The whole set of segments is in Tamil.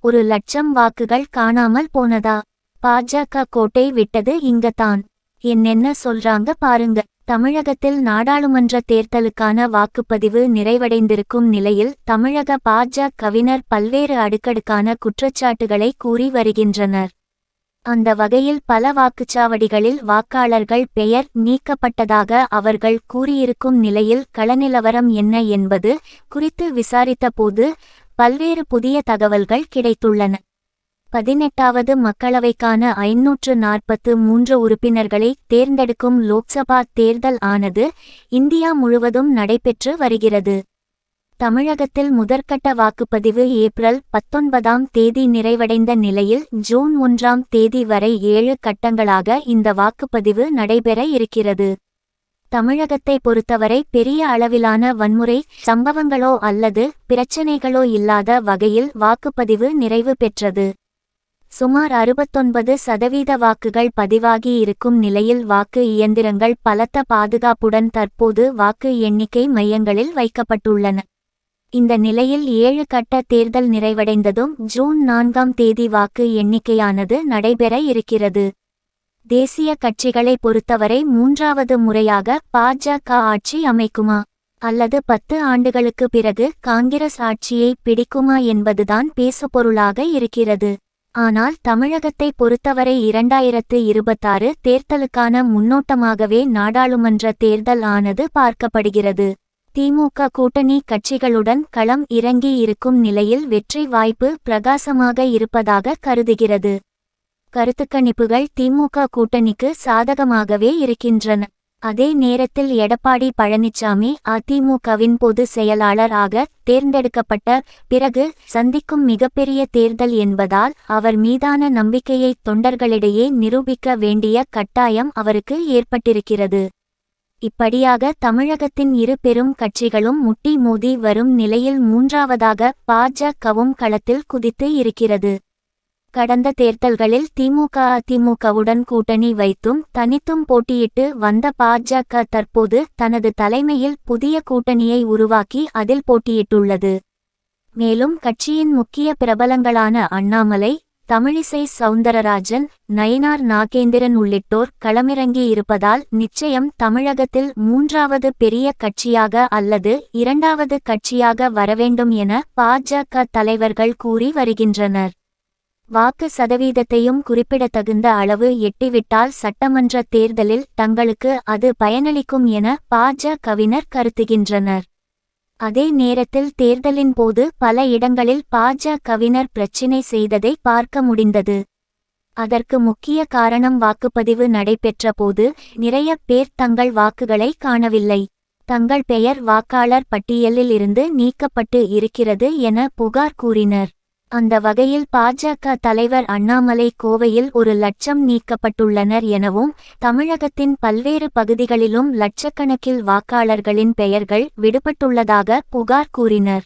1,00,000 வாக்குகள் காணாமல் போனதா? பாஜக கோட்டை விட்டது இங்கதான். என்னென்ன சொல்றாங்க பாருங்க. தமிழகத்தில் நாடாளுமன்ற தேர்தலுக்கான வாக்குப்பதிவு நிறைவடைந்திருக்கும் நிலையில் தமிழக பாஜகவினர் பல்வேறு அடுக்கடுக்கான குற்றச்சாட்டுகளை கூறி வருகின்றனர். அந்த வகையில் பல வாக்குச்சாவடிகளில் வாக்காளர்கள் பெயர் நீக்கப்பட்டதாக அவர்கள் கூறியிருக்கும் நிலையில் களநிலவரம் என்ன என்பது குறித்து விசாரித்தபோது பல்வேறு புதிய தகவல்கள் கிடைத்துள்ளன. 18வது மக்களவைக்கான 543 உறுப்பினர்களை தேர்ந்தெடுக்கும் லோக்சபா தேர்தல் ஆனது இந்தியா முழுவதும் நடைபெற்று வருகிறது. தமிழகத்தில் முதற்கட்ட வாக்குப்பதிவு ஏப்ரல் 19ஆம் தேதி நிறைவடைந்த நிலையில் ஜூன் 1ஆம் தேதி வரை 7 கட்டங்களாக இந்த வாக்குப்பதிவு நடைபெற இருக்கிறது. தமிழகத்தை பொறுத்தவரை பெரிய அளவிலான வன்முறை சம்பவங்களோ அல்லது பிரச்சினைகளோ இல்லாத வகையில் வாக்குப்பதிவு நிறைவு பெற்றது. சுமார் 69% வாக்குகள் பதிவாகி இருக்கும் நிலையில் வாக்கு இயந்திரங்கள் பலத்த பாதுகாப்புடன் தற்போது வாக்கு எண்ணிக்கை மையங்களில் வைக்கப்பட்டுள்ளன. இந்த நிலையில் 7 கட்ட தேர்தல் நிறைவடைந்ததும் ஜூன் 4ஆம் தேதி வாக்கு எண்ணிக்கையானது நடைபெற இருக்கிறது. தேசிய கட்சிகளை பொறுத்தவரை 3வது முறையாக பாஜக ஆட்சி அமைக்குமா அல்லது 10 ஆண்டுகளுக்கு பிறகு காங்கிரஸ் ஆட்சியை பிடிக்குமா என்பதுதான் பேசுபொருளாக இருக்கிறது. ஆனால் தமிழகத்தை பொறுத்தவரை 2026 தேர்தலுக்கான முன்னோட்டமாகவே நாடாளுமன்ற தேர்தல் ஆனது பார்க்கப்படுகிறது. திமுக கூட்டணி கட்சிகளுடன் களம் இறங்கி இருக்கும் நிலையில் வெற்றி வாய்ப்பு பிரகாசமாக இருப்பதாக கருதுகிறது. கருத்துக்கணிப்புகள் திமுக கூட்டணிக்கு சாதகமாகவே இருக்கின்றன. அதே நேரத்தில் எடப்பாடி பழனிசாமி அதிமுகவின் பொதுச் செயலாளர் ஆக தேர்ந்தெடுக்கப்பட்ட பிறகு சந்திக்கும் மிகப்பெரிய தேர்தல் என்பதால் அவர் மீதான நம்பிக்கையை தொண்டர்களிடையே நிரூபிக்க வேண்டிய கட்டாயம் அவருக்கு ஏற்பட்டிருக்கிறது. இப்படியாக தமிழகத்தின் இரு பெரும் கட்சிகளும் முட்டி மோதி வரும் நிலையில் 3வதாக பாஜகவும் களத்தில் குதித்து இருக்கிறது. கடந்த தேர்தல்களில் திமுக அதிமுகவுடன் கூட்டணி வைத்தும் தனித்தும் போட்டியிட்டு வந்த பாஜக தற்போது தனது தலைமையில் புதிய கூட்டணியை உருவாக்கி அதில் போட்டியிட்டுள்ளது. மேலும் கட்சியின் முக்கிய பிரபலங்களான அண்ணாமலை, தமிழிசை சவுந்தரராஜன், நயினார் நாகேந்திரன் உள்ளிட்டோர் களமிறங்கி இருப்பதால் நிச்சயம் தமிழகத்தில் 3வது பெரிய கட்சியாக அல்லது 2வது கட்சியாக வரவேண்டும் என பாஜக தலைவர்கள் கூறி வருகின்றனர். வாக்கு சதவீதத்தையும் குறிப்பிடத்தகுந்த அளவு எட்டிவிட்டால் சட்டமன்ற தேர்தலில் தங்களுக்கு அது பயனளிக்கும் என பாஜகவினர் கருதுகின்றனர். அதே நேரத்தில் தேர்தலின் போது பல இடங்களில் பாஜகவினர் பிரச்சினை செய்ததை பார்க்க முடிந்தது. அதற்கு முக்கிய காரணம் வாக்குப்பதிவு நடைபெற்ற போது நிறைய பேர் தங்கள் வாக்குகளை காணவில்லை, தங்கள் பெயர் வாக்காளர் பட்டியலில் இருந்து நீக்கப்பட்டு இருக்கிறது என புகார் கூறினர். அந்த வகையில் பாஜக தலைவர் அண்ணாமலை கோவையில் 1,00,000 நீக்கப்பட்டுள்ளனர் எனவும் தமிழகத்தின் பல்வேறு பகுதிகளிலும் லட்சக்கணக்கில் வாக்காளர்களின் பெயர்கள் விடுபட்டுள்ளதாக புகார் கூறினர்.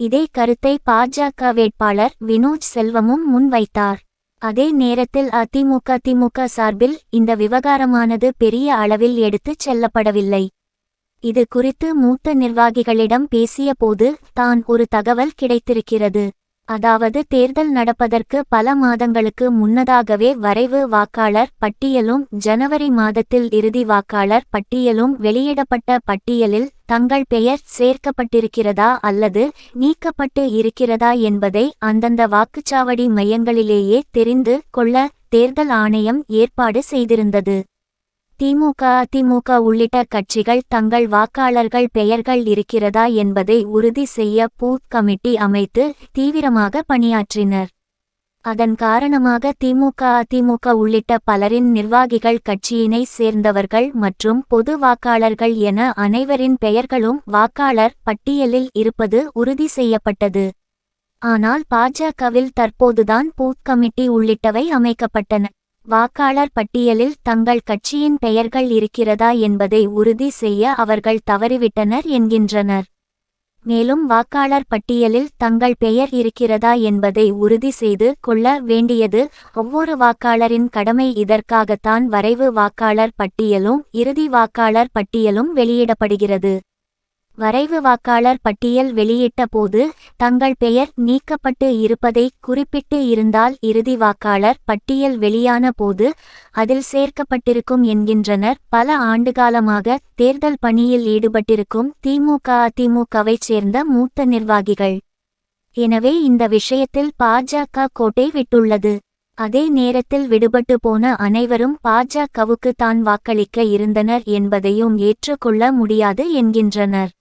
இதே கருத்தை பாஜக வேட்பாளர் வினோஜ் செல்வமும் முன்வைத்தார். அதே நேரத்தில் அதிமுக சார்பில் இந்த விவகாரமானது பெரிய அளவில் எடுத்துச் செல்லப்படவில்லை. இது குறித்து மூத்த நிர்வாகிகளிடம் பேசிய போது தான் ஒரு தகவல் கிடைத்திருக்கிறது. அதாவது தேர்தல் நடப்பதற்கு பல மாதங்களுக்கு முன்னதாகவே வரைவு வாக்காளர் பட்டியலும் ஜனவரி மாதத்தில் இறுதி வாக்காளர் பட்டியலும் வெளியிடப்பட்ட பட்டியலில் தங்கள் பெயர் சேர்க்கப்பட்டிருக்கிறதா அல்லது நீக்கப்பட்டு இருக்கிறதா என்பதை அந்தந்த வாக்குச்சாவடி மையங்களிலேயே தெரிந்து கொள்ள தேர்தல் ஆணையம் ஏற்பாடு செய்திருந்தது. திமுக அதிமுக உள்ளிட்ட கட்சிகள் தங்கள் வாக்காளர்கள் பெயர்கள் இருக்கிறதா என்பதை உறுதி செய்ய பூத் கமிட்டி அமைத்து தீவிரமாக பணியாற்றினர். அதன் காரணமாக திமுக அதிமுக உள்ளிட்ட பலரின் நிர்வாகிகள் கட்சியினை சேர்ந்தவர்கள் மற்றும் பொது வாக்காளர்கள் என அனைவரின் பெயர்களும் வாக்காளர் பட்டியலில் இருப்பது உறுதி செய்யப்பட்டது. ஆனால் பாஜகவில் தற்போதுதான் பூத் கமிட்டி உள்ளிட்டவை அமைக்கப்பட்டன. வாக்காளர் பட்டியலில் தங்கள் கட்சியின் பெயர்கள் இருக்கிறதா என்பதை உறுதி செய்ய அவர்கள் தவறிவிட்டனர் என்கின்றனர். மேலும் வாக்காளர் பட்டியலில் தங்கள் பெயர் இருக்கிறதா என்பதை உறுதி செய்து கொள்ள வேண்டியது ஒவ்வொரு வாக்காளரின் கடமை. இதற்காகத்தான் வரைவு வாக்காளர் பட்டியலும் இறுதி வாக்காளர் பட்டியலும் வெளியிடப்படுகிறது. வரைவு வாக்காளர் பட்டியல் வெளியிட்ட போது தங்கள் பெயர் நீக்கப்பட்டு இருப்பதை குறிப்பிட்டு இருந்தால் இறுதி வாக்காளர் பட்டியல் வெளியான போது அதில் சேர்க்கப்பட்டிருக்கும் என்கின்றனர் பல ஆண்டுகாலமாக தேர்தல் பணியில் ஈடுபட்டிருக்கும் திமுக அதிமுகவைச் சேர்ந்த மூத்த நிர்வாகிகள். எனவே இந்த விஷயத்தில் பாஜக கோட்டை விட்டுள்ளது. அதே நேரத்தில் விடுபட்டு போன அனைவரும் பாஜகவுக்கு தான் வாக்களிக்க இருந்தனர் என்பதையும் ஏற்றுக்கொள்ள முடியாது என்கின்றனர்.